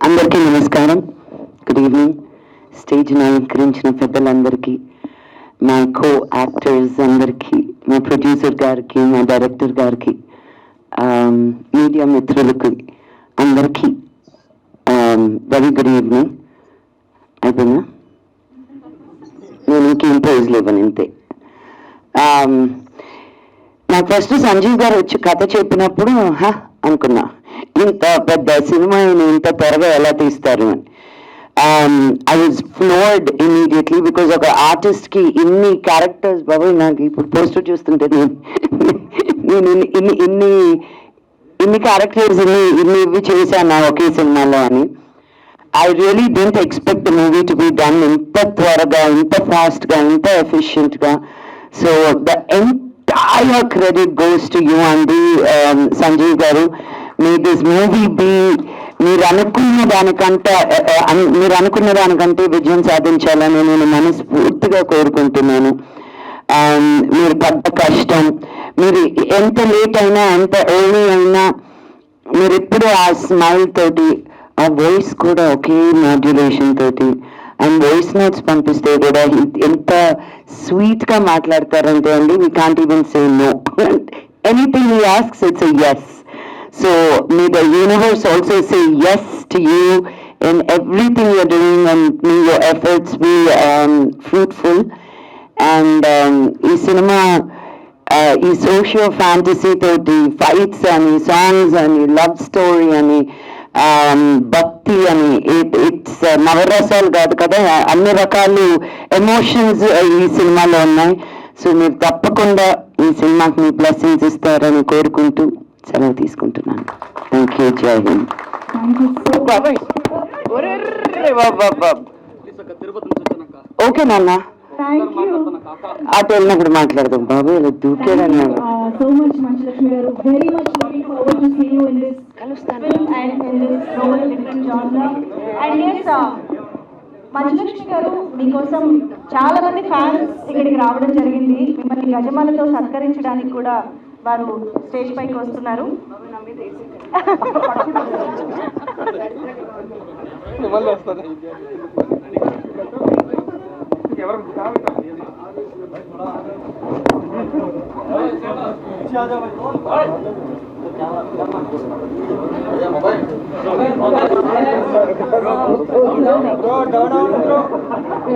అందరికీ నమస్కారం. Good evening. స్టేజ్ని అలంకరించిన పెద్దలందరికీ, మా కో యాక్టర్స్ అందరికీ, మా ప్రొడ్యూసర్ గారికి, మా డైరెక్టర్ గారికి, మీడియా మిత్రులకి అందరికీ వెరీ గుడ్ ఈవినింగ్. అయిపోయిందా? నేను ఇంకేం ప్రైజ్ లేవని అంతే. నాకు ఫస్ట్ సంజీవ్ గారు వచ్చి కథ చెప్పినప్పుడు అనుకున్నా, ఇంత పెద్ద సినిమా ఇంత త్వరగా ఎలా తీస్తారు అని. I was floored immediately because ఒక ఆర్టిస్ట్కి ఇన్ని క్యారెక్టర్స్, బాబు నాకు ఇప్పుడు పోస్టర్ చూస్తుంటే నేను ఇన్ని క్యారెక్టర్స్ ఇవి చేశాను ఒకే సినిమాలో అని. I really don't expect the movie to be done ఇంత త్వరగా, ఇంత ఫాస్ట్గా, ఇంత ఎఫిషియెంట్గా. So the entire credit goes to you and Sanjeev garu. May this movie be మీరు అనుకున్న దానికంటే విజయం సాధించాలని నేను మనస్ఫూర్తిగా కోరుకుంటున్నాను. మీరు పడ్డ కష్టం, మీరు ఎంత లేట్ అయినా, ఎంత ఎర్లీ అయినా, మీరు ఎప్పుడు ఆ స్మైల్ తోటి, ఆ వాయిస్ కూడా ఒకే మాడ్యులేషన్ తోటి, అండ్ వాయిస్ నోట్స్ పంపిస్తే కూడా ఎంత స్వీట్గా మాట్లాడతారంటే అండి, we can't even say no. Anything he asks it's a yes. So may the universe also say yes to you in everything you're doing, and may your efforts be fruitful. And ఈ cinema ఈ socio fantasy తోటి, fights అని, songs అని, love story అని, భక్తి అని, it's నవరసాలు కాదు కదా, అన్ని రకాలు ఎమోషన్స్ ఈ సినిమాలో ఉన్నాయి. సో మీరు తప్పకుండా ఈ సినిమాకి మీ బ్లెస్సింగ్స్ ఇస్తారని కోరుకుంటూ సెలవు తీసుకుంటున్నాను. Thank you. జై హింద్. ఓకే నాన్న, అటు వెళ్ళినప్పుడు మాట్లాడదాం. బాబు ఇలా దూకేదన్నా. So much Manjulakshmi garu, very much looking forward to see you in this film and in this role in genre. And yes, మంజులక్ష్మి గారు, మీకోసం చాలా మంది ఫ్యాన్స్ ఇక్కడికి రావడం జరిగింది. మిమ్మల్ని గజమాలతో సత్కరించడానికి కూడా వారు స్టేజ్ పైకి వస్తున్నారు.